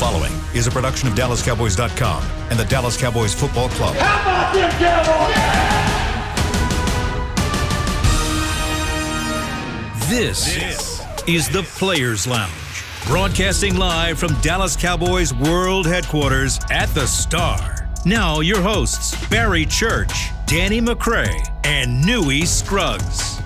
following is a production of DallasCowboys.com and the Dallas Cowboys Football Club. How about them Cowboys? Yeah! This is the Players Lounge, broadcasting live from Dallas Cowboys World Headquarters at the Star. Now your hosts, Barry Church, Danny McCray, and Newy Scruggs.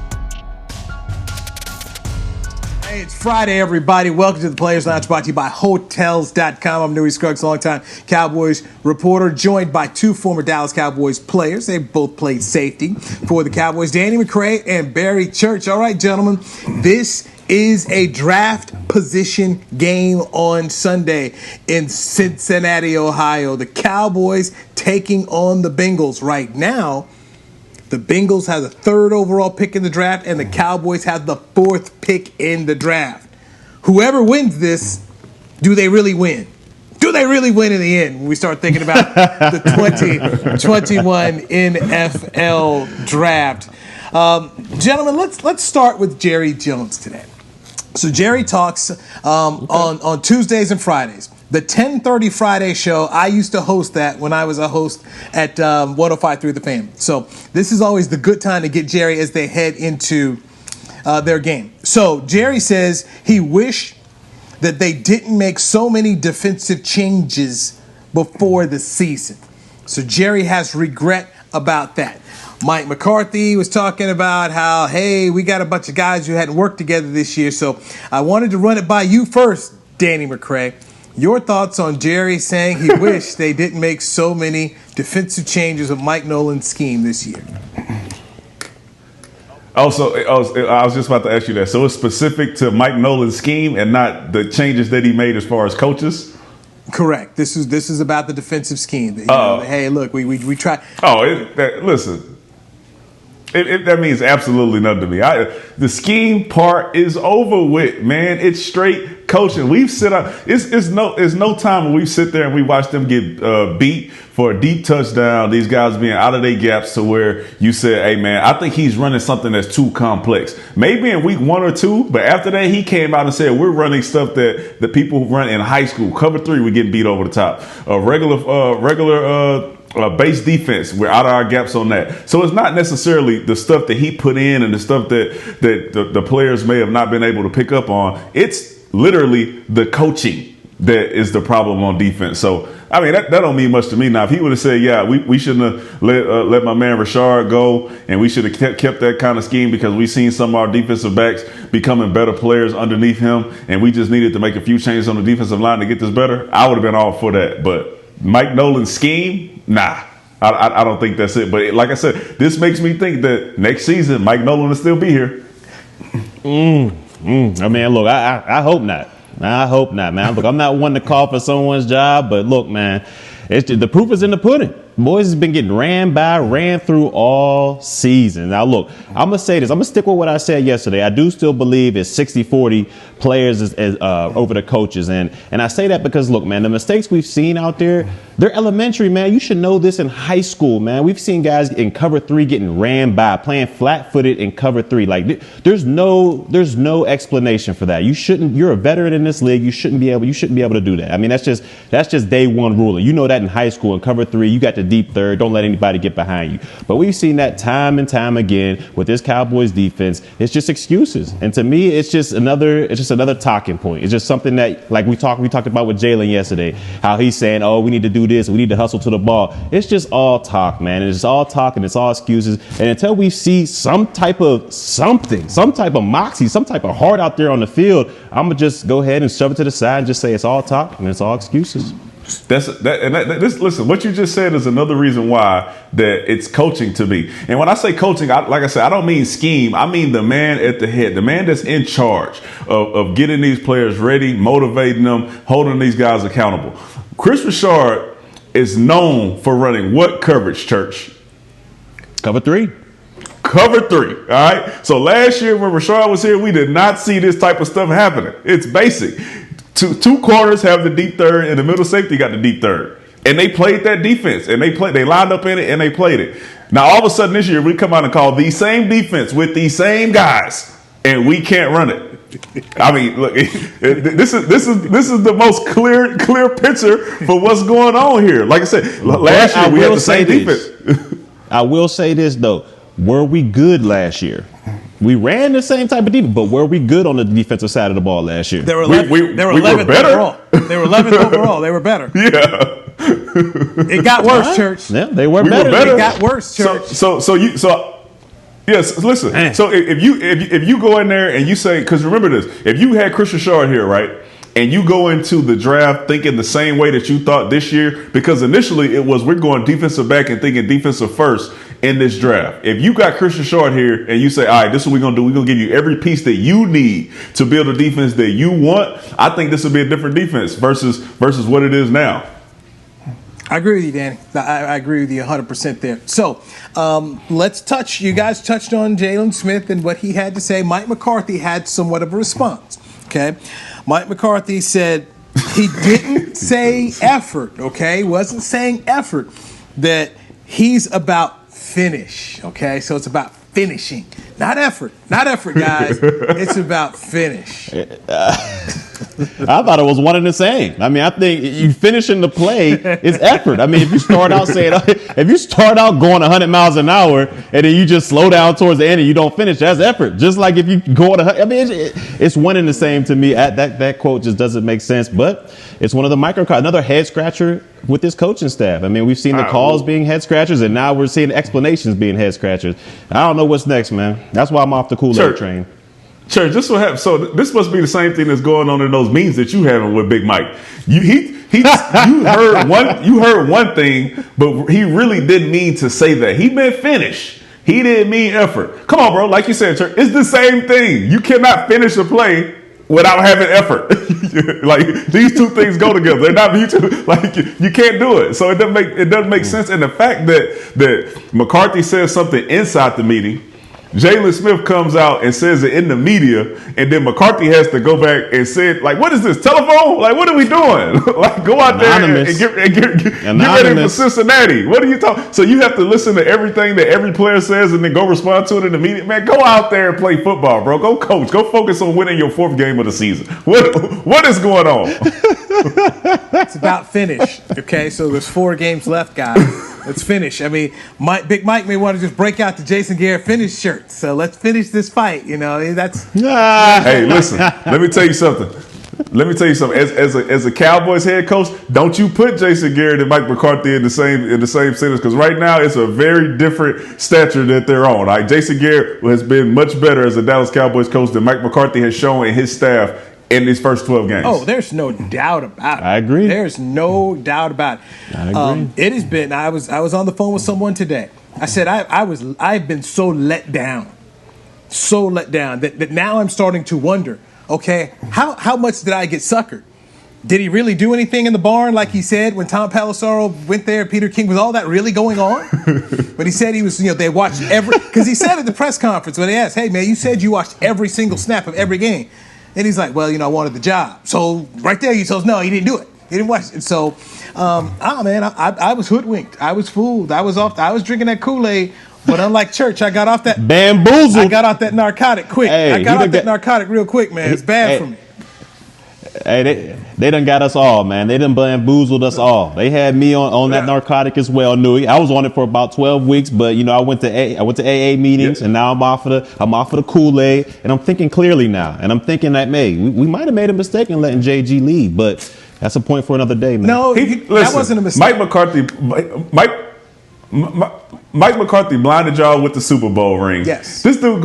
Hey, it's Friday, everybody. Welcome to the Players Lounge, brought to you by Hotels.com. I'm Newy Scruggs, longtime Cowboys reporter, joined by two former Dallas Cowboys players. They both played safety for the Cowboys, Danny McCray and Barry Church. All right, gentlemen, this is a draft position game on Sunday in Cincinnati, Ohio. The Cowboys taking on the Bengals right now. The Bengals have the third overall pick in the draft, and the Cowboys have the fourth pick in the draft. Whoever wins this, do they really win? Do they really win in the end when we start thinking about the 2021 NFL draft? Gentlemen, let's start with Jerry Jones today. So Jerry talks on Tuesdays and Fridays. The 10:30 Friday show, I used to host that when I was a host at 105.3 The Fan. So this is always the good time to get Jerry as they head into their game. So Jerry says he wished that they didn't make so many defensive changes before the season. So Jerry has regret about that. Mike McCarthy was talking about how, hey, we got a bunch of guys who hadn't worked together this year. So I wanted to run it by you first, Danny McCray. Your thoughts on Jerry saying he wished they didn't make so many defensive changes with Mike Nolan's scheme this year? I was just about to ask you that. So it's specific to Mike Nolan's scheme and not the changes that he made as far as coaches? Correct. This is about the defensive scheme. Hey, look, we try. Listen. That means absolutely nothing to me. The scheme part is over with, man. It's straight coaching. We've sit up. It's no time when we sit there and we watch them get beat for a deep touchdown. These guys being out of their gaps to where you said, "Hey, man, I think he's running something that's too complex." Maybe in week 1 or 2, but after that, he came out and said, "We're running stuff that the people run in high school. Cover 3, we're getting beat over the top. Regular base defense, we're out of our gaps on that." So it's not necessarily the stuff that he put in and the stuff that the players may have not been able to pick up on. It's literally the coaching that is the problem on defense. So, I mean, that don't mean much to me. Now, if he would have said, yeah, we shouldn't have let my man Rashard go, and we should have kept that kind of scheme because we've seen some of our defensive backs becoming better players underneath him, and we just needed to make a few changes on the defensive line to get this better, I would have been all for that. But Mike Nolan's scheme, nah, I don't think that's it. But like I said, this makes me think that next season Mike Nolan will still be here. I mean, look, I hope not. I hope not, man. Look, I'm not one to call for someone's job, but look, man, the proof is in the pudding. Boys has been getting ran through all season. Now, look, I'm going to say this. I'm going to stick with what I said yesterday. I do still believe it's 60-40 players over the coaches. And I say that because, look, man, the mistakes we've seen out there, they're elementary, man. You should know this in high school, man. We've seen guys in cover 3 getting ran by, playing flat-footed in cover 3. Like, there's no explanation for that. You're a veteran in this league. You shouldn't be able to do that. I mean, that's just day one ruling. You know that in high school, in cover 3, you got the deep third. Don't let anybody get behind you. But we've seen that time and time again with this Cowboys defense. It's just excuses. And to me, it's just another talking point. It's just something that, like we talked about with Jalen yesterday, how he's saying, oh, we need to do this. We need to hustle to the ball. It's just all talk, man. It's all talk and it's all excuses. And until we see some type of moxie, some type of heart out there on the field, I'm going to just go ahead and shove it to the side and just say it's all talk and it's all excuses. Listen, what you just said is another reason why that it's coaching to me. And when I say coaching, like I said, I don't mean scheme. I mean the man at the head, the man that's in charge of getting these players ready, motivating them, holding these guys accountable. Chris Rashard is known for running what coverage, Church? Cover 3. Cover 3, all right? So last year when Rashard was here, we did not see this type of stuff happening. It's basic. Two corners have the deep third, and the middle safety got the deep third. And they played that defense, and they lined up in it, and they played it. Now, all of a sudden this year, we come out and call the same defense with these same guys, and we can't run it. I mean, look, this is the most clear picture for what's going on here. Like I said, last year we had the same defense. I will say this though: were we good last year? We ran the same type of defense, but were we good on the defensive side of the ball last year? They were 11th better. overall. They were 11th overall. They were better. Yeah. It got worse, Church. Yeah, they were We better. were better. It got worse, Church. Yes, listen. Man. So if you go in there and you say, because remember this, if you had Christian Shard here, right, and you go into the draft thinking the same way that you thought this year, because initially it was we're going defensive back and thinking defensive first in this draft. If you got Christian Shard here and you say, all right, this is what we're going to do. We're going to give you every piece that you need to build a defense that you want. I think this will be a different defense versus what it is now. I agree with you, Danny. I agree with you 100% there. So let's touch. You guys touched on Jalen Smith and what he had to say. Mike McCarthy had somewhat of a response. Okay, Mike McCarthy said he didn't say effort. Okay, wasn't saying effort. That he's about finish. Okay, so it's about finishing, not effort. Not effort, guys. It's about finish. I thought it was one and the same. I mean, I think you finishing the play is effort. I mean, if you start out going 100 miles an hour and then you just slow down towards the end and you don't finish, that's effort. Just like if you go at I mean, it's one and the same to me. That quote just doesn't make sense. But it's one of the another head scratcher with this coaching staff. I mean, we've seen the calls being head scratchers, and now we're seeing explanations being head scratchers. I don't know what's next, man. That's why I'm off the Kool-Aid train. Church, this will happen. So this must be the same thing that's going on in those meetings that you having with Big Mike. You heard one thing, but he really didn't mean to say that. He meant finish. He didn't mean effort. Come on, bro. Like you said, Church, it's the same thing. You cannot finish a play without having effort. Like these two things go together. They're not mutual. Like you can't do it. So it doesn't make sense. And the fact that McCarthy says something inside the meeting, Jalen Smith comes out and says it in the media, and then McCarthy has to go back and say, like, what is this, telephone? Like, what are we doing? Like, go out there and get ready for Cincinnati. What are you talking? So you have to listen to everything that every player says and then go respond to it in the media. Man, go out there and play football, bro. Go coach. Go focus on winning your 4th game of the season. What is going on? It's about finish. Okay, so there's 4 games left, guys. Let's finish. I mean, Big Mike may want to just break out the Jason Garrett finish shirt. So let's finish this fight. You know, that's. Hey, listen. Let me tell you something. As a Cowboys head coach, don't you put Jason Garrett and Mike McCarthy in the same sentence, because right now it's a very different stature that they're on. Right? Jason Garrett has been much better as a Dallas Cowboys coach than Mike McCarthy has shown in his staff in these first 12 games. Oh, there's no doubt about it. I agree. There's no doubt about it. I agree. It has been. I was on the phone with someone today. I said I've been so let down that now I'm starting to wonder. Okay, how much did I get suckered? Did he really do anything in the barn like he said when Tom Pelissero went there? Peter King, was all that really going on? But he said he was. They watched because he said at the press conference when they asked, "Hey man, you said you watched every single snap of every game." And he's like, well, I wanted the job. So right there, he tells, no, he didn't do it. He didn't watch it. So, man, I was hoodwinked. I was fooled. I was drinking that Kool-Aid. But unlike Church, I got off that. Bamboozled. I got off that narcotic quick. Hey, I got off that narcotic real quick, man. It's bad for me. Hey, they done got us all, man. They done bamboozled us all. They had me on that narcotic as well, Newy. I was on it for about 12 weeks, but I went to AA meetings, and now I'm off of the Kool-Aid, and I'm thinking clearly now. And I'm thinking that we might have made a mistake in letting JG leave, but that's a point for another day, man. No, that wasn't a mistake. Mike McCarthy blinded y'all with the Super Bowl ring. Yes. This dude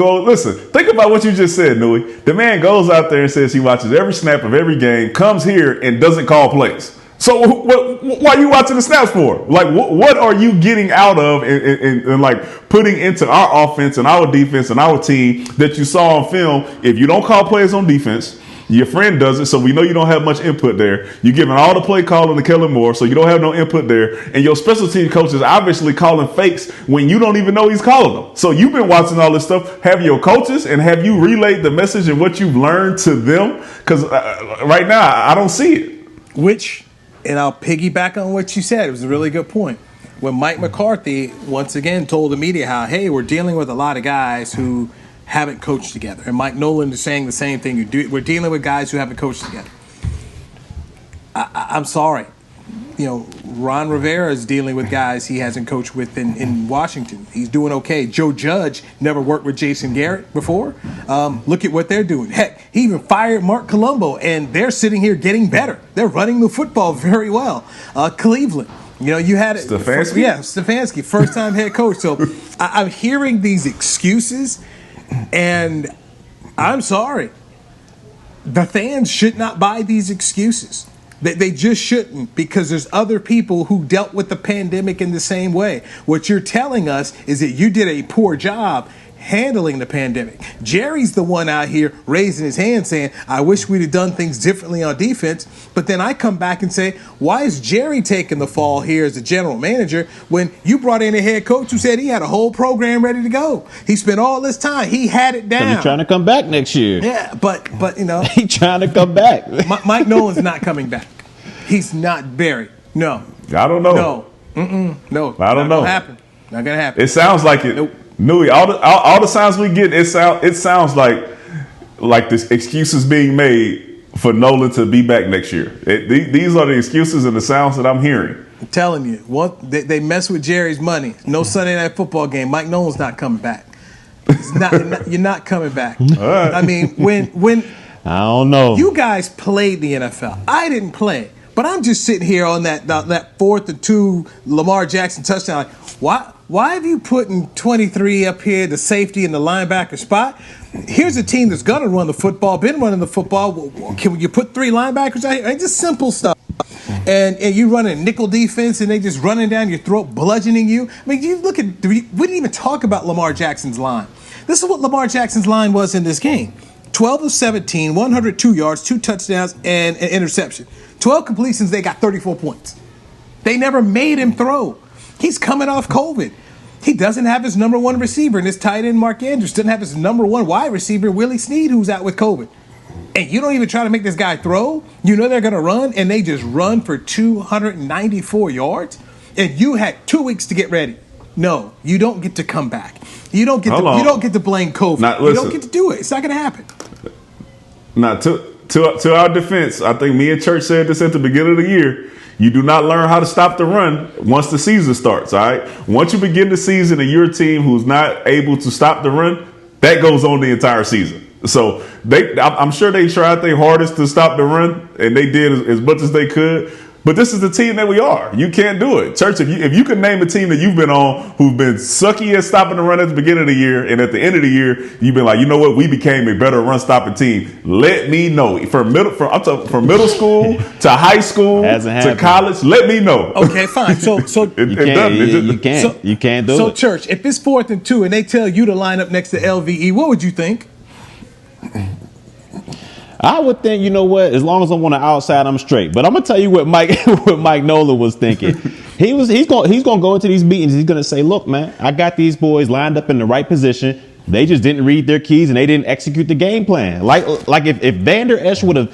think about what you just said, Newy. The man goes out there and says he watches every snap of every game, comes here and doesn't call plays. So what are you watching the snaps for? Like, what are you getting out of and like putting into our offense and our defense and our team that you saw on film? If you don't call plays on defense, your friend does it, so we know you don't have much input there. You're giving all the play calling to Kellen Moore, so you don't have no input there. And your special team coach is obviously calling fakes when you don't even know he's calling them. So you've been watching all this stuff. Have your coaches and have you relayed the message and what you've learned to them? Because right now, I don't see it. And I'll piggyback on what you said. It was a really good point. When Mike McCarthy once again told the media how, hey, we're dealing with a lot of guys who haven't coached together. And Mike Nolan is saying the same thing. We're dealing with guys who haven't coached together. I'm sorry. Ron Rivera is dealing with guys he hasn't coached with in Washington. He's doing okay. Joe Judge never worked with Jason Garrett before. Look at what they're doing. Heck, he even fired Mark Colombo, and they're sitting here getting better. They're running the football very well. Cleveland, you had it. Stefanski? Stefanski, first-time head coach. So I'm hearing these excuses, and I'm sorry. The fans should not buy these excuses. They just shouldn't, because there's other people who dealt with the pandemic in the same way. What you're telling us is that you did a poor job handling the pandemic. Jerry's the one out here raising his hand saying, I wish we'd have done things differently on defense. But then I come back and say, why is Jerry taking the fall here as a general manager when you brought in a head coach who said he had a whole program ready to go? He spent all this time. He had it down. He's trying to come back next year. Yeah, but He's trying to come back. Mike Nolan's not coming back. He's not buried. No. I don't know. No. No. I don't know. Not gonna happen. It sounds like it. Nope. Newy, all the signs we get, it sounds like this excuses being made for Nolan to be back next year. These are the excuses and the sounds that I'm hearing. I'm telling you, they mess with Jerry's money. No Sunday night football game. Mike Nolan's not coming back. You're not coming back. Right. I mean, when I don't know. You guys played the NFL. I didn't play. But I'm just sitting here on that 4th and 2 Lamar Jackson touchdown. Why have you putting 23 up here, the safety in the linebacker spot? Here's a team that's going to run the football, been running the football. Can you put 3 linebackers out here? It's just simple stuff. And you running nickel defense and they just running down your throat, bludgeoning you. I mean, you look at, we didn't even talk about Lamar Jackson's line. This is what Lamar Jackson's line was in this game. 12 of 17, 102 yards, 2 touchdowns, and an interception. 12 completions, they got 34 points. They never made him throw. He's coming off COVID. He doesn't have his number 1 receiver, and his tight end, Mark Andrews, doesn't have his number 1 wide receiver, Willie Snead, who's out with COVID. And you don't even try to make this guy throw. You know they're going to run, and they just run for 294 yards. And you had 2 weeks to get ready. No, you don't get to come back. You don't get to blame COVID. You don't get to do it. It's not going to happen. Now, to our defense, I think me and Church said this at the beginning of the year. You do not learn how to stop the run once the season starts, all right? Once you begin the season and you're a team who's not able to stop the run, that goes on the entire season. So I'm sure they tried their hardest to stop the run, and they did as much as they could. But this is the team that we are. You can't do it. Church, if you could name a team that you've been on who've been sucky at stopping the run at the beginning of the year, and at the end of the year, you've been like, you know what, we became a better run-stopping team. Let me know. From middle school to high school to college, let me know. Okay, fine. So you can't do it. So, Church, if it's 4th and 2 and they tell you to line up next to LVE, what would you think? I would think, you know what, as long as I'm on the outside, I'm straight. But I'm gonna tell you what Mike Nolan was thinking. He's gonna go into these meetings. He's gonna say, look, man, I got these boys lined up in the right position. They just didn't read their keys and they didn't execute the game plan. Like if Vander Esch would have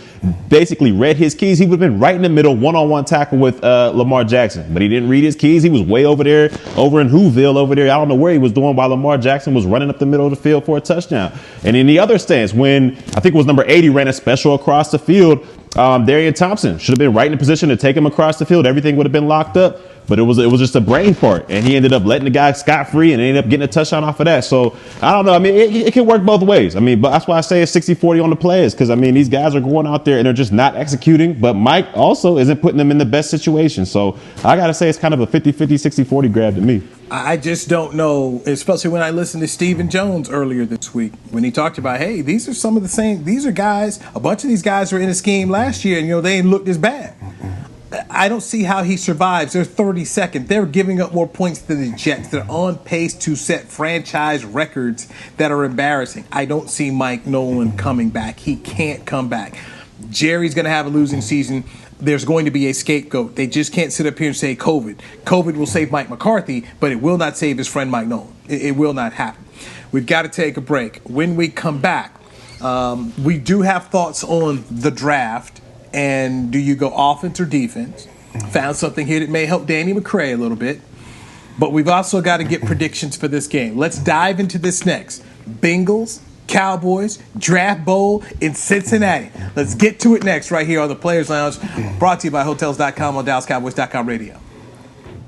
basically read his keys, he would have been right in the middle, one-on-one tackle with Lamar Jackson. But he didn't read his keys. He was way over there, over in Whoville over there. I don't know where he was doing while Lamar Jackson was running up the middle of the field for a touchdown. And in the other stance, when I think it was number 80 ran a special across the field, Darian Thompson should have been right in the position to take him across the field. Everything would have been locked up. But it was just a brain fart, and he ended up letting the guy scot-free and ended up getting a touchdown off of that. So, I don't know. I mean, it can work both ways. I mean, but that's why I say it's 60-40 on the players, because, I mean, these guys are going out there and they're just not executing, but Mike also isn't putting them in the best situation. So, I got to say it's kind of a 50-50, 60-40 grab to me. I just don't know, especially when I listened to Stephen Jones earlier this week, when he talked about, hey, these are some of the same, these are guys, a bunch of these guys were in a scheme last year, and, they ain't looked as bad. I don't see how he survives. They're 32nd. They're giving up more points than the Jets. They're on pace to set franchise records that are embarrassing. I don't see Mike Nolan coming back. He can't come back. Jerry's going to have a losing season. There's going to be a scapegoat. They just can't sit up here and say COVID. COVID will save Mike McCarthy, but it will not save his friend Mike Nolan. It will not happen. We've got to take a break. When we come back, we do have thoughts on the draft. And do you go offense or defense? Found something here that may help Danny McCray a little bit. But we've also got to get predictions for this game. Let's dive into this next. Bengals, Cowboys, Draft Bowl in Cincinnati. Let's get to it next right here on the Players Lounge, brought to you by Hotels.com on DallasCowboys.com radio.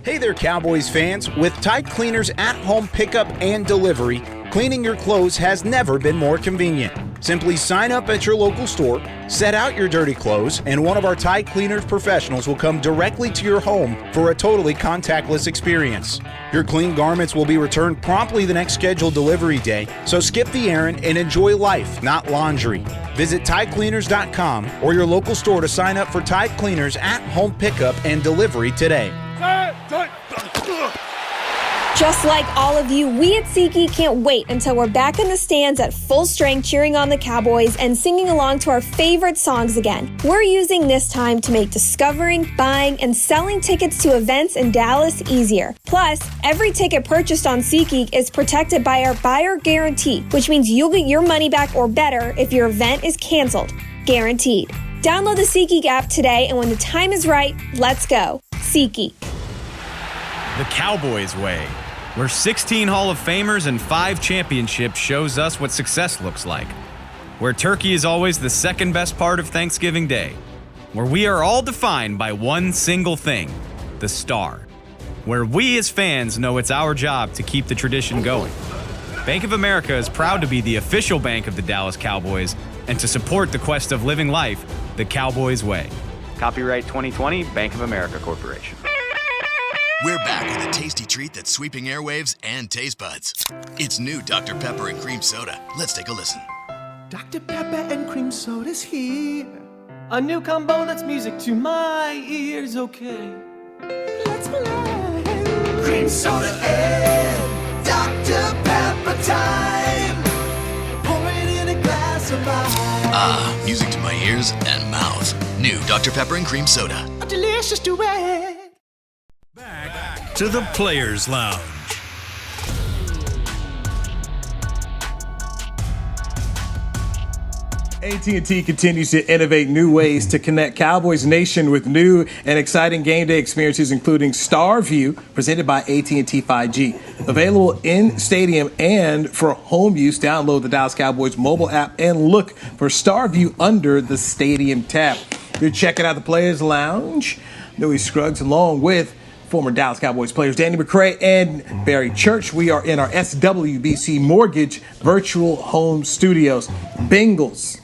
Hey there, Cowboys fans. With Tide Cleaners at-home pickup and delivery, cleaning your clothes has never been more convenient. Simply sign up at your local store, set out your dirty clothes, and one of our Tide Cleaners professionals will come directly to your home for a totally contactless experience. Your clean garments will be returned promptly the next scheduled delivery day, so skip the errand and enjoy life, not laundry. Visit TideCleaners.com or your local store to sign up for Tide Cleaners at-home pickup and delivery today. Just like all of you, we at SeatGeek can't wait until we're back in the stands at full strength cheering on the Cowboys and singing along to our favorite songs again. We're using this time to make discovering, buying, and selling tickets to events in Dallas easier. Plus, every ticket purchased on SeatGeek is protected by our buyer guarantee, which means you'll get your money back or better if your event is canceled. Guaranteed. Download the SeatGeek app today, and when the time is right, let's go. SeatGeek. The Cowboys way, where 16 Hall of Famers and 5 championships shows us what success looks like. Where turkey is always the second best part of Thanksgiving Day. Where we are all defined by one single thing, the star. Where we as fans know it's our job to keep the tradition going. Bank of America is proud to be the official bank of the Dallas Cowboys and to support the quest of living life the Cowboys way. Copyright 2020, Bank of America Corporation. We're back with a tasty treat that's sweeping airwaves and taste buds. It's new Dr. Pepper and Cream Soda. Let's take a listen. Dr. Pepper and Cream Soda's here. A new combo that's music to my ears, okay. Let's play. Cream Soda and Dr. Pepper time. Pour it in a glass of ice. Ah, music to my ears and mouth. New Dr. Pepper and Cream Soda. A delicious duet. Back to the Players Lounge. AT&T continues to innovate new ways to connect Cowboys Nation with new and exciting game day experiences, including Star View, presented by AT&T 5G. Available in stadium and for home use, download the Dallas Cowboys mobile app and look for Star View under the stadium tab. You're checking out the Players Lounge. Newy Scruggs, along with former Dallas Cowboys players Danny McCray and Barry Church. We are in our SWBC Mortgage virtual home studios. Bengals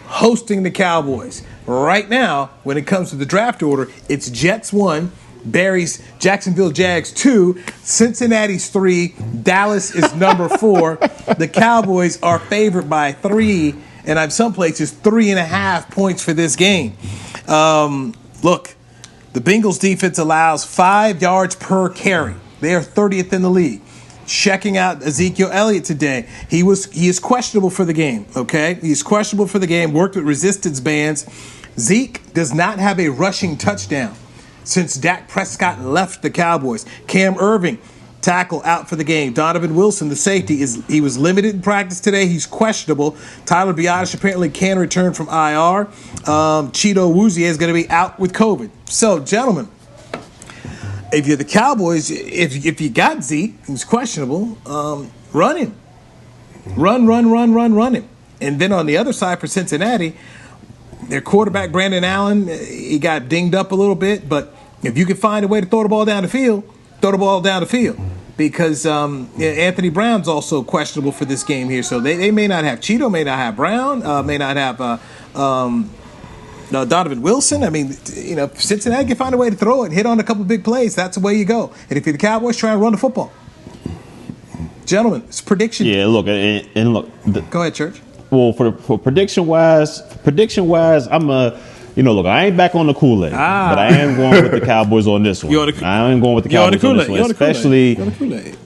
hosting the Cowboys. Right now, when it comes to the draft order, it's Jets 1, Barry's Jacksonville Jags 2, Cincinnati's 3, Dallas is number 4. The Cowboys are favored by 3, and in some places 3.5 points for this game. Look, the Bengals defense allows 5 yards per carry. They are 30th in the league. Checking out Ezekiel Elliott today. He is questionable for the game, okay? He's questionable for the game, worked with resistance bands. Zeke does not have a rushing touchdown since Dak Prescott left the Cowboys. Cam Irving, tackle, out for the game. Donovan Wilson, the safety, he was limited in practice today. He's questionable. Tyler Biadasz apparently can return from IR. Cheeto Awuzie is going to be out with COVID. So, gentlemen, if you're the Cowboys, if you got Zeke, who's questionable, run him. Run him. And then on the other side for Cincinnati, their quarterback, Brandon Allen, he got dinged up a little bit. But if you can find a way to throw the ball down the field, because Anthony Brown's also questionable for this game here. So they may not have Cheeto, may not have Brown, may not have Donovan Wilson. I mean, if Cincinnati can find a way to throw it, hit on a couple big plays, that's the way you go. And if you're the Cowboys, try and run the football. Gentlemen, it's prediction. Yeah, look, and look. Go ahead, Church. Well, for prediction wise, I'm look, I ain't back on the Kool-Aid, but I am going with the Cowboys on this one. I am going with the Cowboys on this one, especially. You're on the Kool-Aid.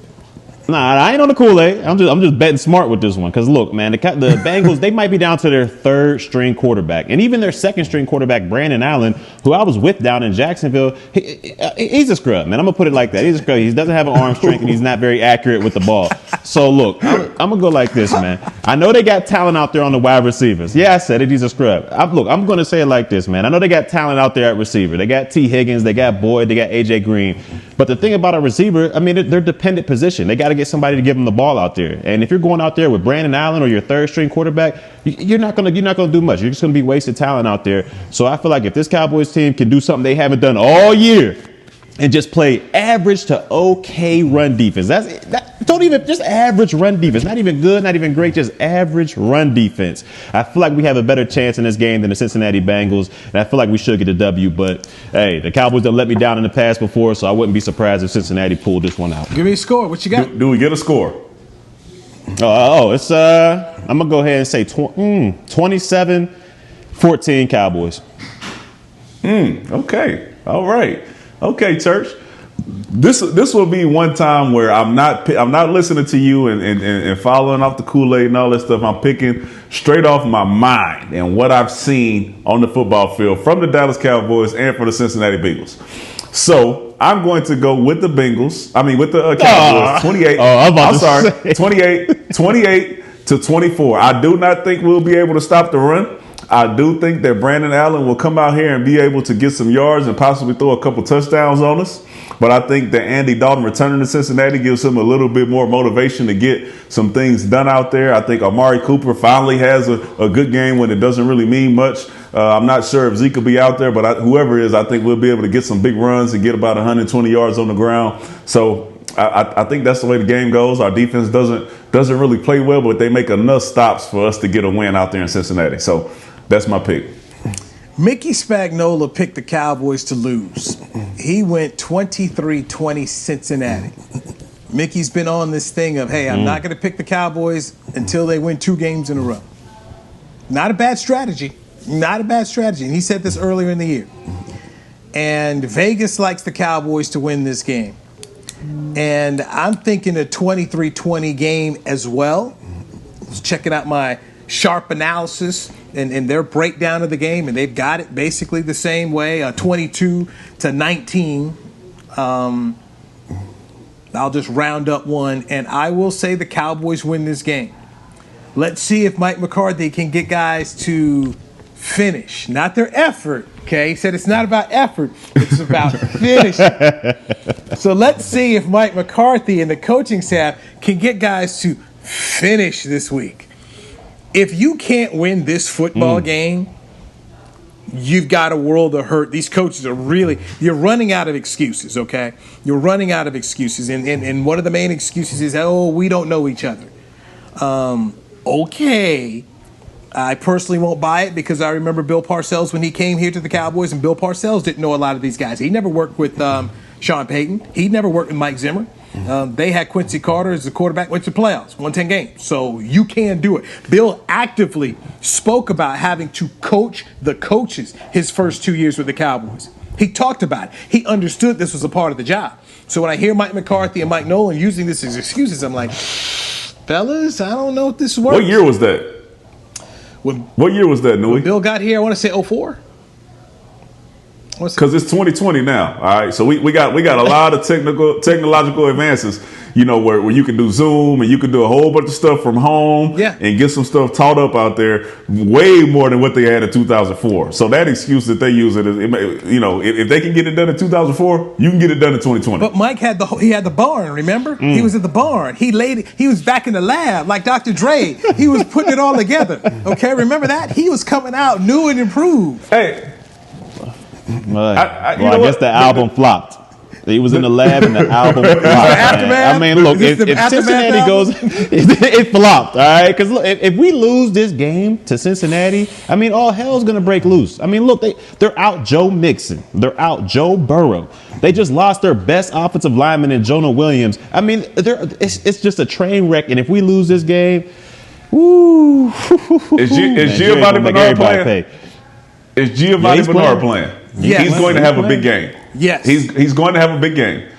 Nah, I ain't on the Kool-Aid. I'm just betting smart with this one. Because look, man, the Bengals, they might be down to their 3rd string quarterback. And even their 2nd string quarterback, Brandon Allen, who I was with down in Jacksonville, he's a scrub, man. I'm going to put it like that. He's a scrub. He doesn't have an arm strength, and he's not very accurate with the ball. So look, I'm going to go like this, man. I know they got talent out there on the wide receivers. Yeah, I said it. He's a scrub. I'm going to say it like this, man. I know they got talent out there at receiver. They got T. Higgins. They got Boyd. They got A.J. Green. But the thing about a receiver, I mean, they're dependent position. They got to get somebody to give them the ball out there. And if you're going out there with Brandon Allen or your third string quarterback, you're not gonna do much. You're just gonna be wasted talent out there. So I feel like if this Cowboys team can do something they haven't done all year and just play average to okay run defense, just average run defense, not even good, not even great, just average run defense. I feel like we have a better chance in this game than the Cincinnati Bengals, and I feel like we should get a W. But hey, the Cowboys have let me down in the past before, so I wouldn't be surprised if Cincinnati pulled this one out. Give me a score. What you got? Do we get a score? It's I'm gonna go ahead and say 27-14 Cowboys. Okay. All right. Okay, Church. This will be one time where I'm not listening to you and following off the Kool-Aid and all that stuff. I'm picking straight off my mind and what I've seen on the football field from the Dallas Cowboys and from the Cincinnati Bengals. So I'm going to go with the Bengals. I mean, with the Cowboys. 28. I'm sorry. 28-24. I do not think we'll be able to stop the run. I do think that Brandon Allen will come out here and be able to get some yards and possibly throw a couple touchdowns on us. But I think that Andy Dalton returning to Cincinnati gives him a little bit more motivation to get some things done out there. I think Amari Cooper finally has a good game when it doesn't really mean much. I'm not sure if Zeke will be out there, but whoever is, I think we'll be able to get some big runs and get about 120 yards on the ground. So I think that's the way the game goes. Our defense doesn't really play well, but they make enough stops for us to get a win out there in Cincinnati. So that's my pick. Mickey Spagnola picked the Cowboys to lose. He went 23-20 Cincinnati. Mickey's been on this thing of, hey, I'm not going to pick the Cowboys until they win 2 games in a row. Not a bad strategy. Not a bad strategy. And he said this earlier in the year. And Vegas likes the Cowboys to win this game. And I'm thinking a 23-20 game as well. Just checking out my sharp analysis and their breakdown of the game, and they've got it basically the same way, 22-19. I'll just round up one, and I will say the Cowboys win this game. Let's see if Mike McCarthy can get guys to finish, not their effort. Okay, he said it's not about effort, it's about finishing. So let's see if Mike McCarthy and the coaching staff can get guys to finish this week. If you can't win this football game, you've got a world of hurt. These coaches are you're running out of excuses, okay? You're running out of excuses. And one of the main excuses is, we don't know each other. Okay. I personally won't buy it because I remember Bill Parcells when he came here to the Cowboys, and Bill Parcells didn't know a lot of these guys. He never worked with Sean Payton. He never worked with Mike Zimmer. They had Quincy Carter as the quarterback, went to the playoffs, won 10 games. So you can do it. Bill actively spoke about having to coach the coaches his first 2 years with the Cowboys. He talked about it. He understood this was a part of the job. So when I hear Mike McCarthy and Mike Nolan using this as excuses, I'm like, fellas, I don't know if this works. What year was that? What year was that, Newy? When Bill got here, I want to say 04. Because it's 2020 now, all right. So we got a lot of technological advances, where you can do Zoom and you can do a whole bunch of stuff from home, and get some stuff taught up out there, way more than what they had in 2004. So that excuse that they use if they can get it done in 2004, you can get it done in 2020. But Mike had the barn. Remember, he was at the barn. He was back in the lab like Dr. Dre. He was putting it all together. Okay, remember that? He was coming out new and improved. Hey. I guess the album flopped. He was in the lab and the album flopped. I mean, look, if Cincinnati goes, it flopped, all right? Because if we lose this game to Cincinnati, I mean, all hell's going to break loose. I mean, look, they're out Joe Mixon. They're out Joe Burrow. They just lost their best offensive lineman in Jonah Williams. I mean, it's just a train wreck. And if we lose this game, woo. Is Giovanni Bernard playing? Is Giovanni Bernard playing? Yes. He's going to have a big game. Yes. He's going to have a big game.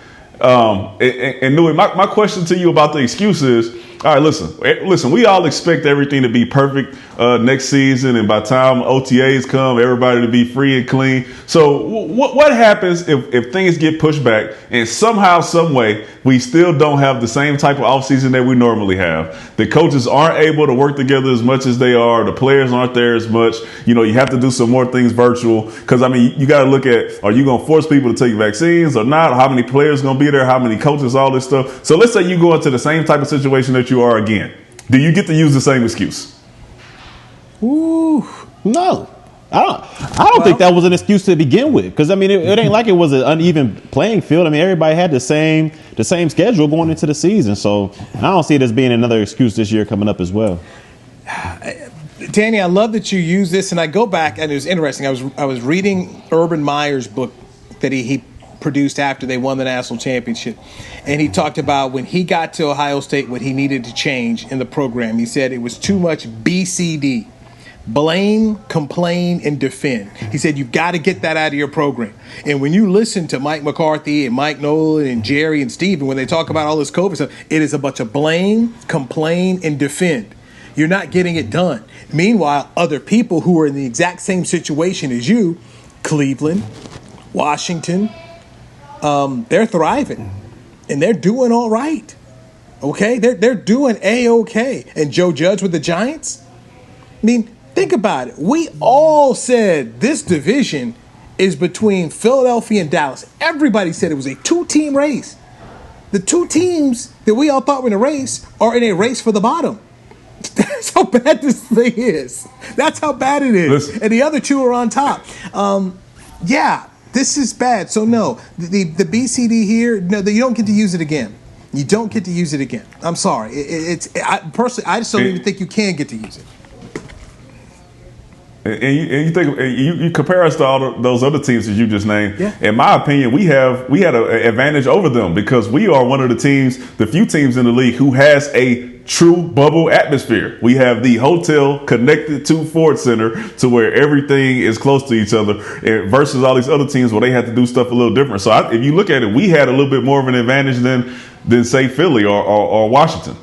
And Newy, my question to you about the excuses, All right, listen. We all expect everything to be perfect next season, and by the time OTAs come, everybody to be free and clean. So what happens if things get pushed back and somehow, some way, we still don't have the same type of offseason that we normally have? The coaches aren't able to work together as much as they are. The players aren't there as much. You know, you have to do some more things virtual because, I mean, you got to look at, are you going to force people to take vaccines or not? How many players going to be there? How many coaches? All this stuff. So let's say you go into the same type of situation that you are again. Do you get to use the same excuse? Ooh, no. I don't think that was an excuse to begin with, because I mean it ain't like it was an uneven playing field. I mean, everybody had the same schedule going into the season, so I don't see it as being another excuse this year coming up as well. Danny, I love that you use this, and I go back, and it was interesting. I was reading Urban Meyer's book that he produced after they won the national championship, and he talked about when he got to Ohio State what he needed to change in the program. He said it was too much BCD. Blame, complain, and defend. He said you've got to get that out of your program. And when you listen to Mike McCarthy and Mike Nolan and Jerry and Steven, when they talk about all this COVID stuff, it is a bunch of blame, complain, and defend. You're not getting it done. Meanwhile, other people who are in the exact same situation as you, Cleveland, Washington, they're thriving. And they're doing all right. Okay? They're doing A-okay. And Joe Judge with the Giants? I mean, think about it. We all said this division is between Philadelphia and Dallas. Everybody said it was a two-team race. The two teams that we all thought were in a race are in a race for the bottom. That's how bad this thing is. That's how bad it is. Listen. And the other two are on top. Yeah, this is bad. So no, the BCD here, no, you don't get to use it again. You don't get to use it again. I'm sorry. Personally, I just don't even think you can get to use it. And you think you compare us to all those other teams that you just named. Yeah. In my opinion, we had an advantage over them because we are one of the few teams in the league who has a true bubble atmosphere. We have the hotel connected to Ford Center to where everything is close to each other, versus all these other teams where they had to do stuff a little different. So if you look at it, we had a little bit more of an advantage than say Philly or Washington.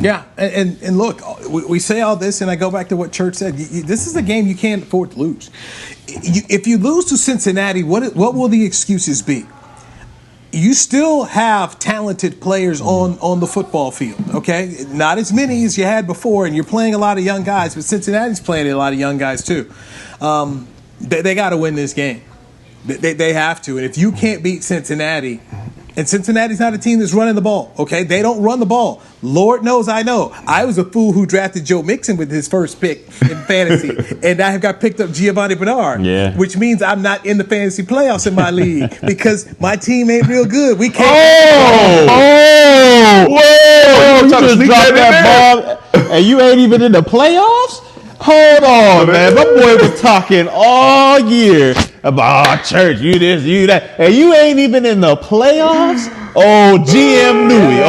Yeah, and look, we say all this, and I go back to what Church said. This is a game you can't afford to lose. If you lose to Cincinnati, what will the excuses be? You still have talented players on the football field, okay? Not as many as you had before, and you're playing a lot of young guys, but Cincinnati's playing a lot of young guys too. They got to win this game. They have to, and if you can't beat Cincinnati, and Cincinnati's not a team that's running the ball, okay? They don't run the ball. Lord knows I know. I was a fool who drafted Joe Mixon with his first pick in fantasy, and I have got picked up Giovanni Bernard, which means I'm not in the fantasy playoffs in my league because my team ain't real good. We can't. Whoa! You just dropped that bomb, and you ain't even in the playoffs? Hold on, man. My boy was talking all year about Church, you this, you that, and you ain't even in the playoffs? Oh, GM Newy.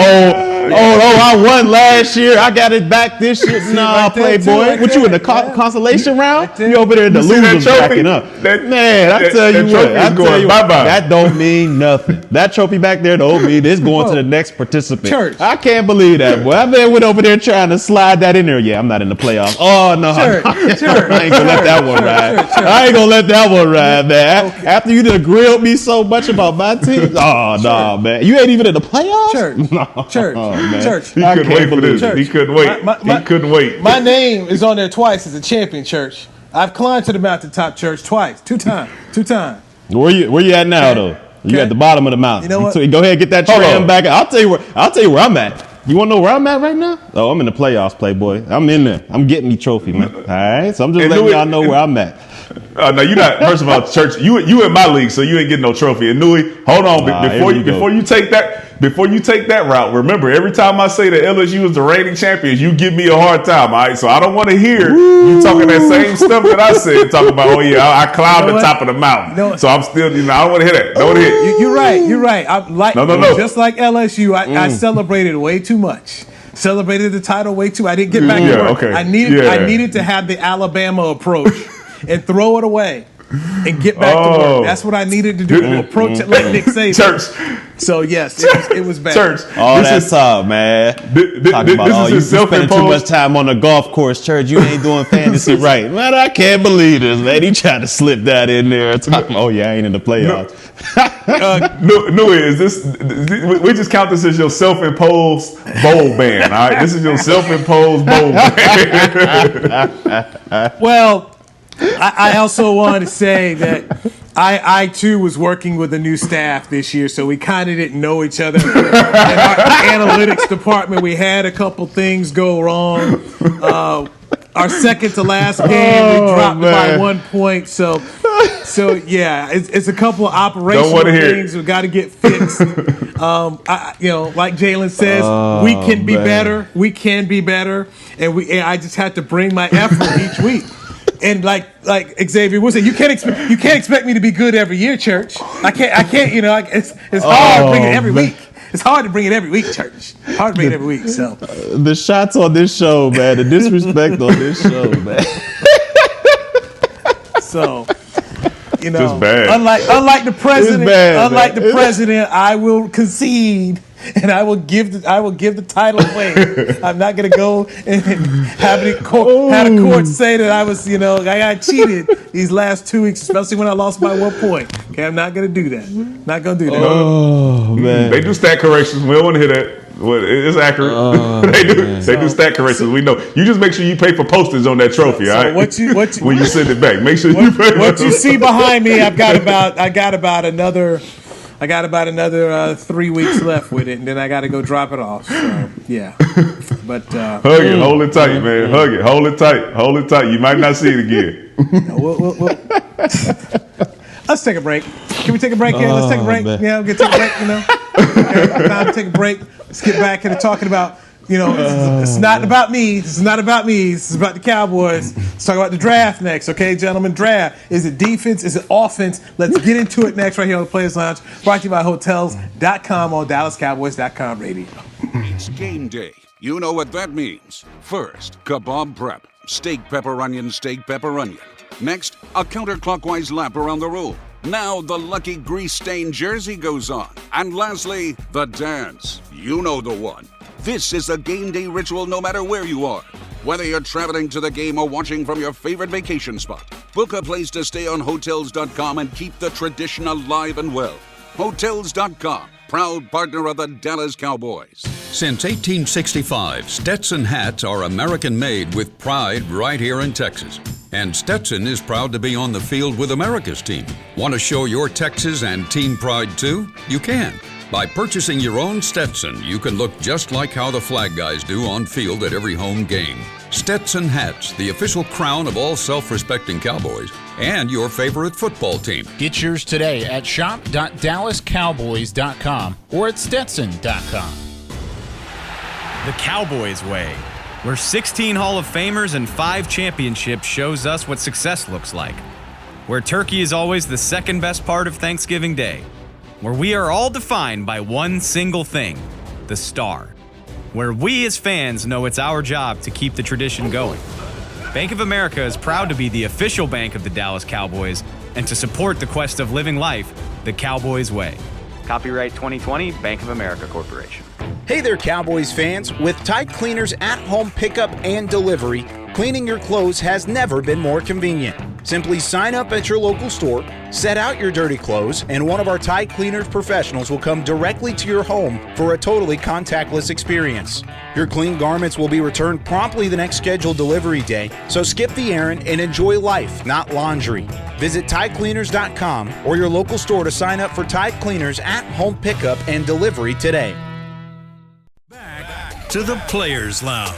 I won last year. I got it back this year. Nah, Playboy. What, you in the consolation round? You over there in the losers backing up. Man, I tell you what. That don't mean nothing. That trophy back there don't mean it's going to the next participant. Church. I can't believe that, boy. I went over there trying to slide that in there. Yeah, I'm not in the playoffs. Oh, no. Church. I ain't gonna let that one ride. I ain't gonna let that one ride, man. Okay. After you done grilled me so much about my team. Oh, no, man. You ain't even in the playoffs? Church. No. Church. Man. Church. He couldn't wait for this. He couldn't wait. He couldn't wait. My name is on there twice as a champion, Church. I've climbed to the mountaintop, Church, twice. Two times. Where you at now, though? You at the bottom of the mountain. You know what? Go ahead and get that tram back. I'll tell you where I'm at. You want to know where I'm at right now? Oh, I'm in the playoffs, Playboy. I'm in there. I'm getting me trophy, man. All right? So I'm just letting y'all know where I'm at. No, you're not. First of all, Church, you in my league, so you ain't getting no trophy. And Newy, hold on. Before you take that route, remember, every time I say that LSU is the reigning champions, you give me a hard time, all right? So I don't want to hear you talking that same stuff that I said, talking about, I climbed the top of the mountain. So I'm still, I don't want to hear that. Don't want to hear it. You're right. I'm like, no. Just like LSU, I celebrated way too much. Celebrated the title way too. I didn't get back to work. Okay. I needed to have the Alabama approach and throw it away. and get back to work. That's what I needed to do. Protest like Nick Saban. Church. So yes, it was bad. Church. All that's up, man. Talking about, you spending too much time on the golf course, Church. You ain't doing fantasy right. Man, I can't believe this, man. He tried to slip that in there. Talking, I ain't in the playoffs. Newy, is this? We just count this as your self-imposed bowl ban. All right, this is your self-imposed bowl ban. Well, I also want to say that I too was working with a new staff this year, so we kind of didn't know each other. In our analytics department, we had a couple things go wrong. Our second to last game, we dropped by 1 point. So yeah, it's a couple of operational things we got to get fixed. Like Jalen says, we can be better. We can be better, and I just had to bring my effort each week. And like Xavier was saying, you can't expect me to be good every year, Church. I can't. It's hard to bring it every week. It's hard to bring it every week, Church. Hard to bring it every week. So the shots on this show, man, the disrespect on this show, man. So, just bad. Unlike the president, president, I will concede. And I will give the title away. I'm not gonna go and have a court say that I was, I got cheated these last 2 weeks, especially when I lost by 1 point. Okay, I'm not gonna do that. Not gonna do that. Oh man, they do stat corrections. We don't want to hear that. Well, it's accurate. They do stat corrections. We know. You just make sure you pay for postage on that trophy. All right. When you send it back, make sure you pay. What you see behind me, I got about another 3 weeks left with it, and then I got to go drop it off. So, yeah. But hug it, hold it tight, man. Hug it, hold it tight. You might not see it again. Let's take a break. Can we take a break here? Let's take a break. Man. Yeah, we'll take a break. Okay, time to take a break. Let's get back into talking about. It's not about me. This is not about me. This is about the Cowboys. Let's talk about the draft next, okay, gentlemen? Draft. Is it defense? Is it offense? Let's get into it next right here on the Players Lounge. Brought to you by Hotels.com on DallasCowboys.com radio. It's game day. You know what that means. First, kebab prep. Steak, pepper, onion, steak, pepper, onion. Next, a counterclockwise lap around the room. Now the lucky grease-stained jersey goes on. And lastly, the dance. You know the one. This is a game day ritual no matter where you are. Whether you're traveling to the game or watching from your favorite vacation spot, book a place to stay on Hotels.com and keep the tradition alive and well. Hotels.com, proud partner of the Dallas Cowboys. Since 1865, Stetson hats are American-made with pride right here in Texas. And Stetson is proud to be on the field with America's team. Want to show your Texas and team pride too? You can. By purchasing your own Stetson, you can look just like how the flag guys do on field at every home game. Stetson hats, the official crown of all self-respecting Cowboys and your favorite football team. Get yours today at shop.dallascowboys.com or at stetson.com. The Cowboys way, where 16 Hall of Famers and 5 championships shows us what success looks like. Where turkey is always the second best part of Thanksgiving Day. Where we are all defined by one single thing, the star. Where we as fans know it's our job to keep the tradition going. Bank of America is proud to be the official bank of the Dallas Cowboys and to support the quest of living life the Cowboys way. Copyright 2020, Bank of America Corporation. Hey there, Cowboys fans. With Tide Cleaners at-home pickup and delivery, cleaning your clothes has never been more convenient. Simply sign up at your local store, set out your dirty clothes, and one of our Tide Cleaners professionals will come directly to your home for a totally contactless experience. Your clean garments will be returned promptly the next scheduled delivery day, so skip the errand and enjoy life, not laundry. Visit TideCleaners.com or your local store to sign up for Tide Cleaners at-home pickup and delivery today. Back to the Players Lounge.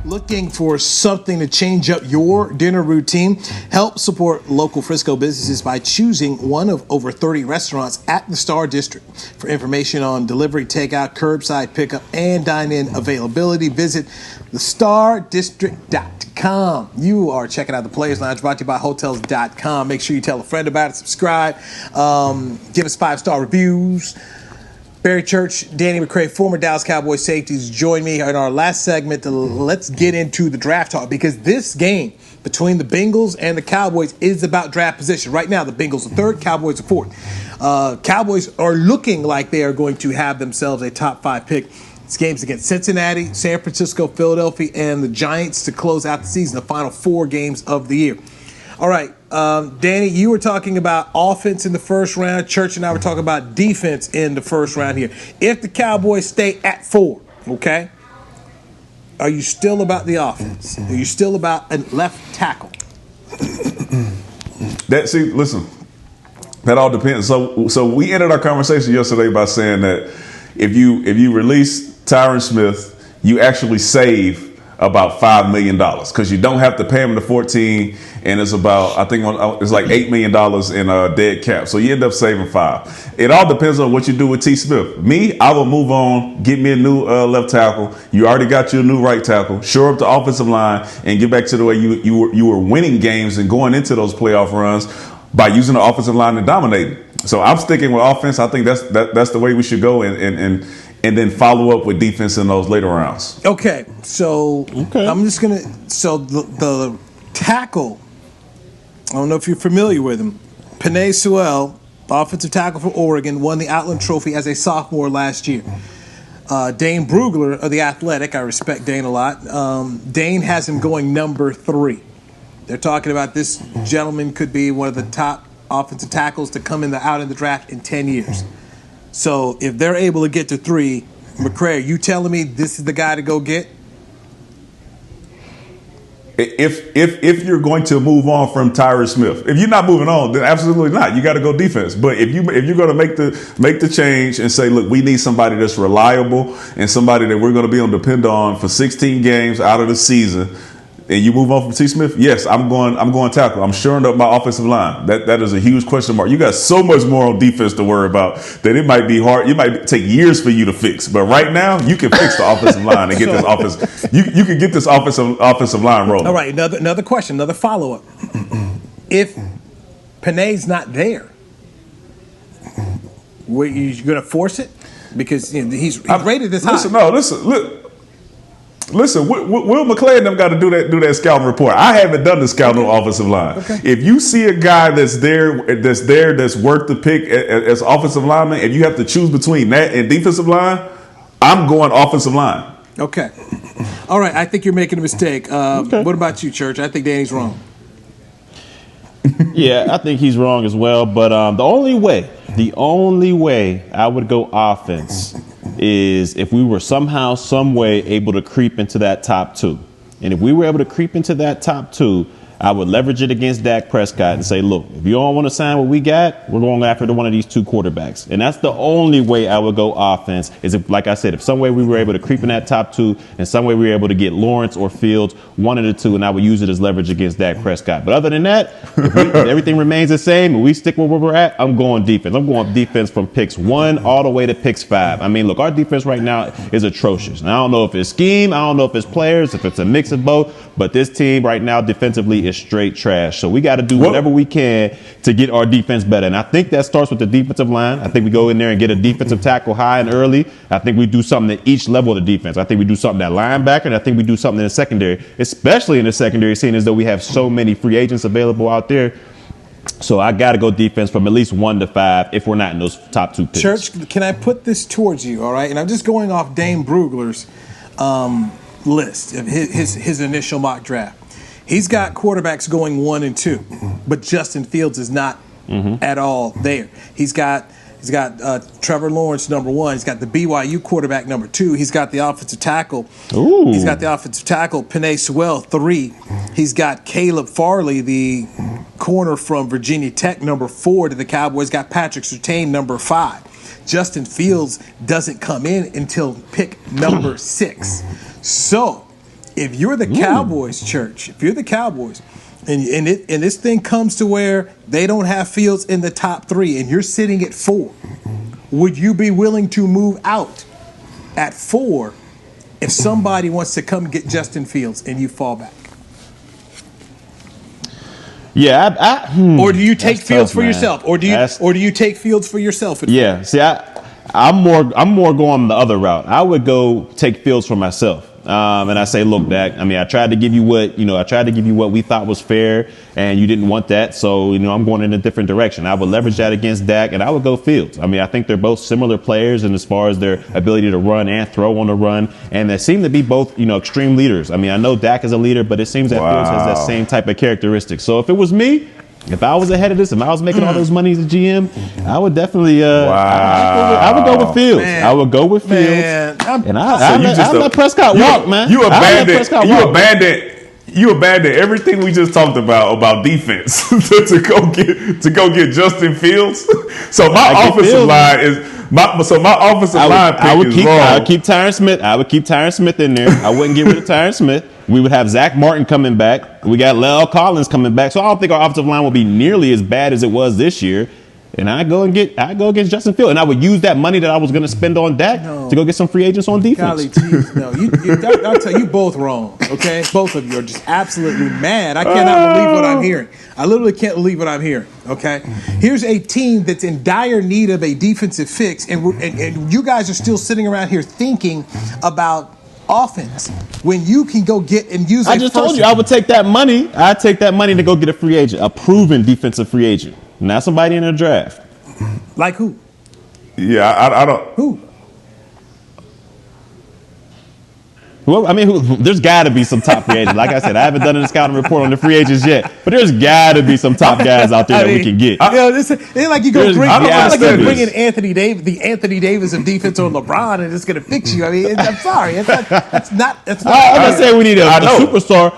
Looking for something to change up your dinner routine? Help support local Frisco businesses by choosing one of over 30 restaurants at the Star District. For information on delivery, takeout, curbside pickup, and dine-in availability, visit thestardistrict.com. You are checking out the Players Lounge, brought to you by Hotels.com. Make sure you tell a friend about it, subscribe, give us 5-star reviews. Barry Church, Danny McCray, former Dallas Cowboys safeties, join me in our last segment. Let's get into the draft talk, because this game between the Bengals and the Cowboys is about draft position. Right now, the Bengals are third, Cowboys are fourth. Cowboys are looking like they are going to have themselves a top 5 pick. This game's against Cincinnati, San Francisco, Philadelphia, and the Giants to close out the season, the final 4 games of the year. All right, Danny, you were talking about offense in the first round. Church and I were talking about defense in the first round here. If the Cowboys stay at 4, okay, are you still about the offense? Are you still about a left tackle? Listen, that all depends. So we ended our conversation yesterday by saying that if you release Tyron Smith, you actually save about $5 million, because you don't have to pay him the 14, and it's about, I think it's like $8 million in dead cap. So you end up saving 5. It all depends on what you do with T. Smith. Me, I will move on, get me a new left tackle. You already got your new right tackle. Shore up the offensive line and get back to the way you were winning games and going into those playoff runs by using the offensive line to dominate. So I'm sticking with offense. I think that's the way we should go, and then follow up with defense in those later rounds. Okay, so I'm just going to – so the tackle, I don't know if you're familiar with him, Penei Sewell, offensive tackle for Oregon, won the Outland Trophy as a sophomore last year. Dane Brugler of The Athletic, I respect Dane a lot, Dane has him going number 3. They're talking about this gentleman could be one of the top offensive tackles to come out in the draft in 10 years. So if they're able to get to 3, McCray, are you telling me this is the guy to go get? If you're going to move on from Tyron Smith, if you're not moving on, then absolutely not. You got to go defense. But if you're going to make the change and say, look, we need somebody that's reliable and somebody that we're going to be able to depend on for 16 games out of the season, and you move on from T. Smith, yes, I'm going tackle. I'm shoring up my offensive line. That is a huge question mark. You got so much more on defense to worry about that it might be hard. It might take years for you to fix. But right now, you can fix the offensive line and get this offense. You can get this offensive line rolling. All right, another question, another follow-up. If Penei's not there, were you going to force it? Because he's rated this high. Listen, Will McClay and them got to do that scouting report. I haven't done the scouting on offensive line. Okay. If you see a guy that's worth the pick as offensive lineman, and you have to choose between that and defensive line, I'm going offensive line. Okay. All right, I think you're making a mistake. What about you, Church? I think Danny's wrong. Yeah, I think he's wrong as well. But the only way I would go offense is if we were somehow, some way able to creep into that top 2. And if we were able to creep into that top 2, I would leverage it against Dak Prescott and say, look, if you don't want to sign what we got, we're going after one of these 2 quarterbacks. And that's the only way I would go offense is if, like I said, if some way we were able to creep in that top 2 and some way we were able to get Lawrence or Fields, one of the 2, and I would use it as leverage against Dak Prescott. But other than that, if everything remains the same and we stick with where we're at, I'm going defense. I'm going defense from picks 1 all the way to picks 5. I mean, look, our defense right now is atrocious. And I don't know if it's scheme, I don't know if it's players, if it's a mix of both, but this team right now defensively is straight trash. So we got to do whatever we can to get our defense better. And I think that starts with the defensive line. I think we go in there and get a defensive tackle high and early. I think we do something at each level of the defense. I think we do something at linebacker, and I think we do something in the secondary, especially in the secondary, seeing as though we have so many free agents available out there. So I got to go defense from at least 1 to 5 if we're not in those top 2 picks. Church, can I put this towards you, all right? And I'm just going off Dane Brugler's list of his initial mock draft. He's got quarterbacks going 1 and 2, but Justin Fields is not at all there. He's got Trevor Lawrence number 1. He's got the BYU quarterback number 2. He's got the offensive tackle. He's got the offensive tackle Penei Sewell 3. He's got Caleb Farley, the corner from Virginia Tech, number 4 to the Cowboys. Got Patrick Surtain number 5. Justin Fields doesn't come in until pick number 6. So if you're the Cowboys, Church, if you're the Cowboys, and this thing comes to where they don't have Fields in the top 3 and you're sitting at 4, would you be willing to move out at 4 if somebody wants to come get Justin Fields and you fall back? Yeah, or do you take Fields for yourself? Or do you take Fields for yourself? Yeah, see, I'm more going the other route. I would go take Fields for myself. And I say, look, Dak, I mean, I tried to give you what we thought was fair, and you didn't want that. So, I'm going in a different direction. I would leverage that against Dak, and I would go Fields. I mean, I think they're both similar players, and as far as their ability to run and throw on the run, and they seem to be both, extreme leaders. I mean, I know Dak is a leader, but it seems that Fields has that same type of characteristic. So if it was me, if I was ahead of this, if I was making all those monies as GM, I would definitely. I would go with Fields. Man. I would go with Fields, and I let Prescott walk, man. You abandoned everything we just talked about defense to go get Justin Fields. So my offensive line is. My offensive line pick is wrong. I would keep Tyron Smith. I would keep Tyron Smith in there. I wouldn't get rid of Tyron Smith. We would have Zach Martin coming back. We got Lel Collins coming back. So I don't think our offensive line will be nearly as bad as it was this year. And I go against Justin Fields, and I would use that money that I was going to spend on Dak to go get some free agents on defense. I'll tell you both wrong. Okay, both of you are just absolutely mad. I cannot believe what I'm hearing. I literally can't believe what I'm hearing. Okay, here's a team that's in dire need of a defensive fix, and you guys are still sitting around here thinking about offense when you can go get and use. I just told you I would take that money. I'd take that money to go get a free agent, a proven defensive free agent. Not somebody in a draft. Like who? Yeah, I don't. Who? Well, I mean, there's got to be some top free agents. Like I said, I haven't done a scouting report on the free agents yet, but there's got to be some top guys out there that we can get. It's like you go bring in Anthony Davis, the Anthony Davis of defense on LeBron, and it's going to fix you. I mean, I'm sorry, that's not. I'm not saying we need a superstar,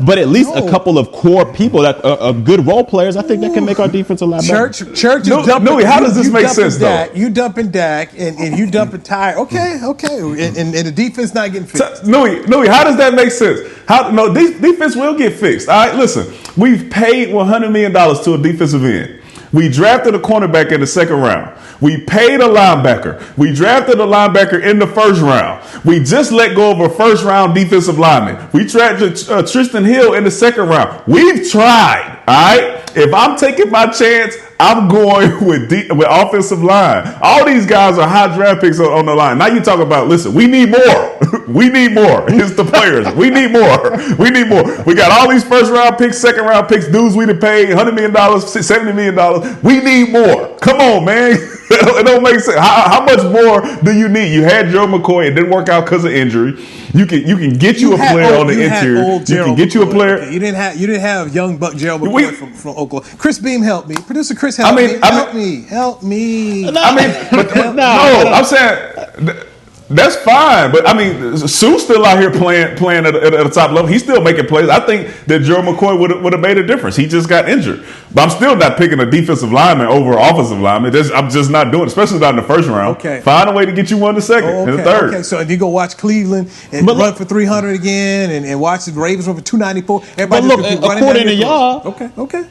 but at least a couple of core people that are good role players. I think that can make our defense a lot better. Church is dumping. Newy, how does this make sense though? You dumping Dak and you dumping Ty. Okay, and the defense not getting fixed. Newy, how does that make sense? Defense will get fixed. All right, listen, we've paid $100 million to a defensive end. We drafted a cornerback in the second round. We paid a linebacker. We drafted a linebacker in the first round. We just let go of a first round defensive lineman. We drafted Tristan Hill in the second round. We've tried. All right. If I'm taking my chance, I'm going with offensive line. All these guys are high draft picks on the line. Now you talk about, listen, we need more. We need more. It's the players. We need more. We need more. We got all these first round picks, second round picks, dudes we done paid $100 million, $70 million. We need more. Come on, man. It don't make sense. How much more do you need? You had Joe McCoy. It didn't work out because of injury. You can get you a player on the interior. You can get you a player. Okay, you didn't have young Buck Gerald McCoy from Oklahoma. Chris Beam helped me. Producer Chris help me. Help me. I'm saying that's fine, but I mean, Sue's still out here playing at a top level. He's still making plays. I think that Gerald McCoy would have made a difference. He just got injured, but I'm still not picking a defensive lineman over an offensive lineman. I'm just not doing it, especially not in the first round. Okay, find a way to get you one in the second and the third. Okay, so if you go watch Cleveland and run for 300 again, and watch the Ravens run for 294. Everybody but look, according to y'all, okay.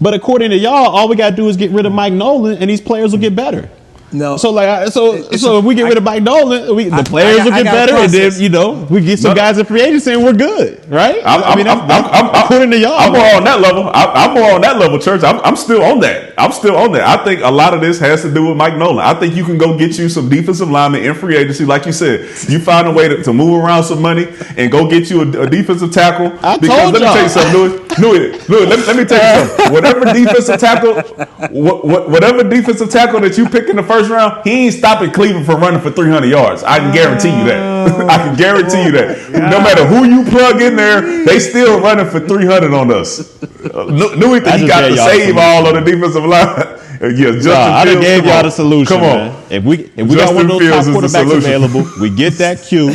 But according to y'all, all we gotta do is get rid of Mike Nolan, and these players will get better. No. So if we get rid of Mike Nolan, the players will get better, and then we get some guys in free agency, and we're good, right? According to y'all, I'm more on that level. I'm more on that level, Church. I'm still on that. I think a lot of this has to do with Mike Nolan. I think you can go get you some defensive linemen in free agency, like you said. You find a way to move around some money and go get you a defensive tackle. Let me tell you something, Newy. Let me tell you something. Whatever defensive tackle that you pick in the first round, he ain't stopping Cleveland from running for 300 yards. I can guarantee you that. I can guarantee you that. No matter who you plug in there, they still running for 300 on us. Newy think he got to save all of the defensive line. I done gave y'all the solution. Come on. Man. If we got one of those top quarterbacks available, we get that cue.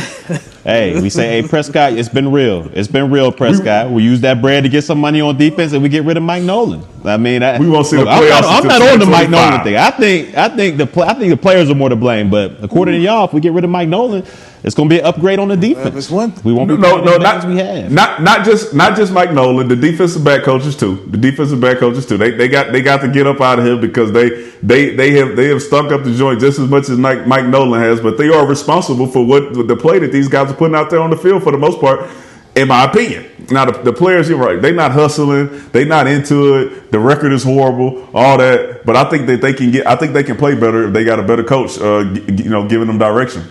Hey, we say, hey, Prescott, it's been real. It's been real, Prescott. We use that bread to get some money on defense, and we get rid of Mike Nolan. I mean, we won't see the playoffs. I'm not on the Mike Nolan thing. I think the players are more to blame. But according to y'all, if we get rid of Mike Nolan, it's going to be an upgrade on the defense. We won't be not just Mike Nolan. The defensive back coaches too. They got to get up out of here because they have stunk up the joint just as much as Mike Nolan has. But they are responsible for what the play that these guys are putting out there on the field for the most part. in my opinion. Now the players, you're right, they're not hustling, they're not into it. The record is horrible, all that. But I think that they can play better if they got a better coach, giving them direction.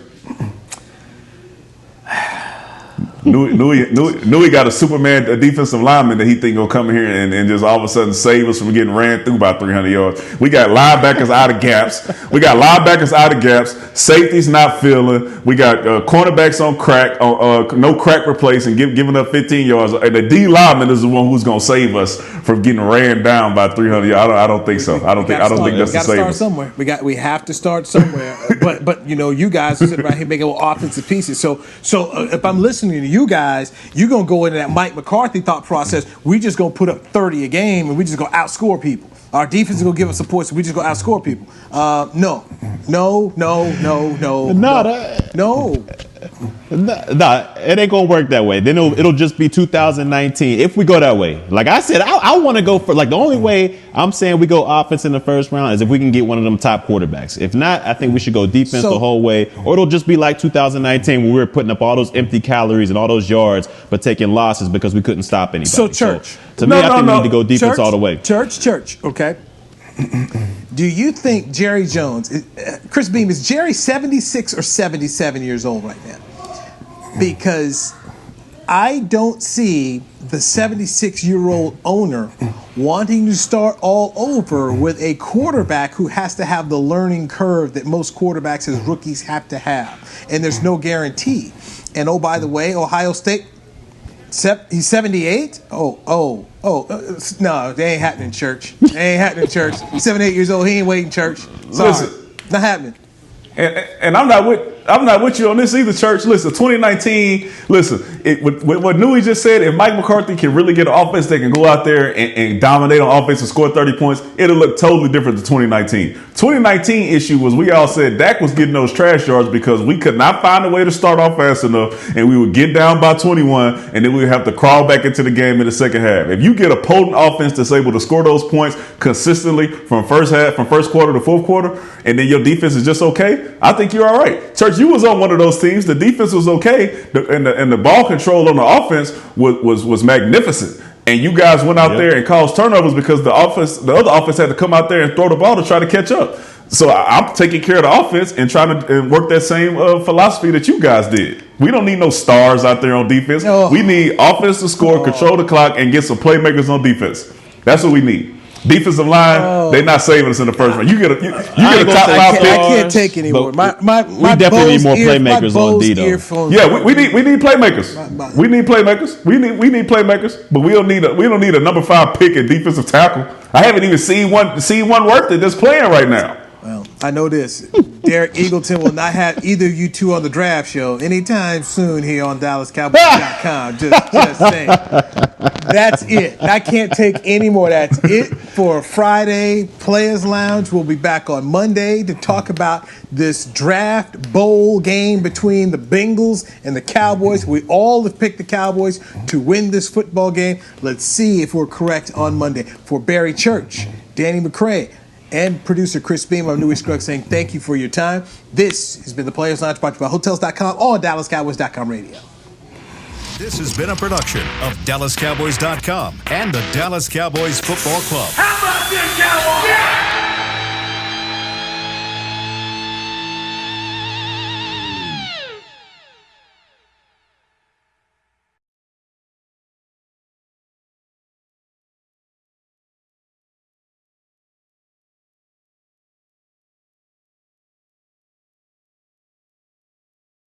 Newy got a Superman defensive lineman that he think gonna come in here and just all of a sudden save us from getting ran through by 300 yards. We got linebackers out of gaps. Safety's not feeling. We got cornerbacks on crack, no crack replacing, giving up 15 yards. And the D lineman is the one who's gonna save us from getting ran down by 300 yards. I don't think so. I don't think that's the save. Start somewhere. We have to start somewhere. but you guys are sitting around here making offensive pieces. So if I'm listening to you guys, you're going to go into that Mike McCarthy thought process. We just going to put up 30 a game and we just going to outscore people. Our defense is going to give us support, so we just going to outscore people. No, it ain't gonna work that way. Then it'll just be 2019 if we go that way. Like I said, I want to go for the only way I'm saying we go offense in the first round is if we can get one of them top quarterbacks. If not, I think we should go defense the whole way, or it'll just be like 2019 when we were putting up all those empty calories and all those yards, but taking losses because we couldn't stop anybody. So Church, to me, I think we need to go defense all the way. Church, okay. Do you think Jerry Jones, Chris Beam, is Jerry 76 or 77 years old right now? Because I don't see the 76-year-old owner wanting to start all over with a quarterback who has to have the learning curve that most quarterbacks as rookies have to have. And there's no guarantee. And oh, by the way, Ohio State, he's 78? No, they ain't happening, Church. He's 78 years old. He ain't waiting, Church. Sorry. Listen, not happening. And I'm not with you on this either, Church. Listen, 2019. Listen, what Newy just said. If Mike McCarthy can really get an offense that can go out there and dominate on offense and score 30 points, it'll look totally different than 2019. 2019 issue was we all said Dak was getting those trash yards because we could not find a way to start off fast enough, and we would get down by 21, and then we would have to crawl back into the game in the second half. If you get a potent offense that's able to score those points consistently from first quarter to fourth quarter, and then your defense is just okay, I think you're all right. Church, you was on one of those teams. The defense was okay, and the ball control on the offense was magnificent. And you guys went out there and caused turnovers because the other offense had to come out there and throw the ball to try to catch up. So I'm taking care of the offense and trying to work that same philosophy that you guys did. We don't need no stars out there on defense. No. We need offense to score, control the clock, and get some playmakers on defense. That's what we need. Defensive line, they're not saving us in the first round. You get a top 5 pick. I can't take anymore. We definitely need more playmakers on D, though. Yeah, we need playmakers. We need playmakers. We need playmakers, but we don't need a number 5 pick at defensive tackle. I haven't even seen one worth it that's playing right now. Well, I know this. Derek Eagleton will not have either of you two on the draft show anytime soon here on DallasCowboys.com. Just saying. That's it. I can't take any more. That's it for Friday Players Lounge. We'll be back on Monday to talk about this draft bowl game between the Bengals and the Cowboys. We all have picked the Cowboys to win this football game. Let's see if we're correct on Monday. For Barry Church, Danny McCray, and producer Chris Beam, I'm Newy Scruggs saying thank you for your time. This has been the Players Lounge brought to you by Hotels.com on DallasCowboys.com radio. This has been a production of DallasCowboys.com and the Dallas Cowboys Football Club. How about this, Cowboys?